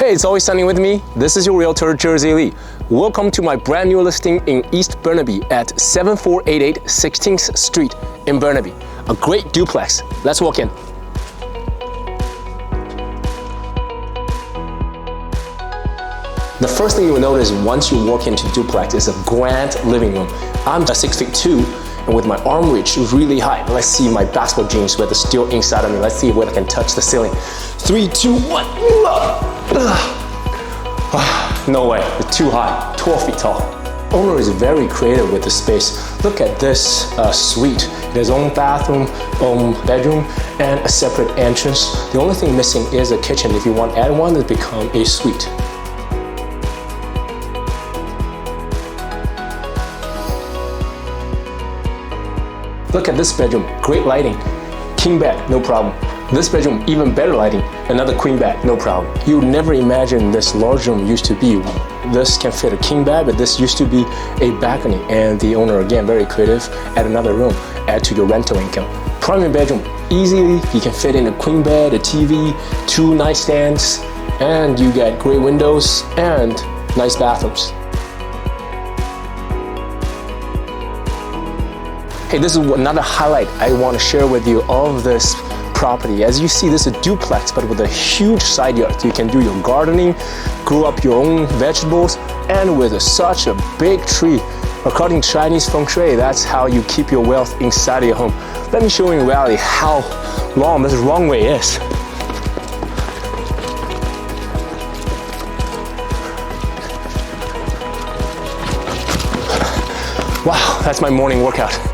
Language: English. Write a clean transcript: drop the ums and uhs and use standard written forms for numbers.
Hey, it's always sunny with me. This is your realtor, 𝗕𝗂𝗍𝗲. Welcome to my brand new listing in East Burnaby at 7488 16th Street in Burnaby. A great duplex. Let's walk in. The first thing you will notice once you walk into duplex is a grand living room. I'm 6'2", and with my arm reach really high. Let's see my basketball jeans where they're still inside of me. Let's see whether I can touch the ceiling. 3, 2, 1. No way, it's too high, 12 feet tall. Owner is very creative with the space. Look at this suite. It has own bathroom, own bedroom, and a separate entrance. The only thing missing is a kitchen. If you want to add one, it become a suite. Look at this bedroom, great lighting. King bed, no problem. This bedroom, even better lighting. Another queen bed, no problem. You would never imagine this large room used to be. This can fit a king bed, but this used to be a balcony. And the owner, again, very creative, add another room, add to your rental income. Primary bedroom, easily, you can fit in a queen bed, a TV, 2 nightstands, and you get great windows and nice bathrooms. Hey, this is another highlight I want to share with you of this property. As you see, this is a duplex, but with a huge side yard. You can do your gardening, grow up your own vegetables, and with such a big tree. According to Chinese feng shui, that's how you keep your wealth inside of your home. Let me show you in reality how long this runway is. Wow, that's my morning workout.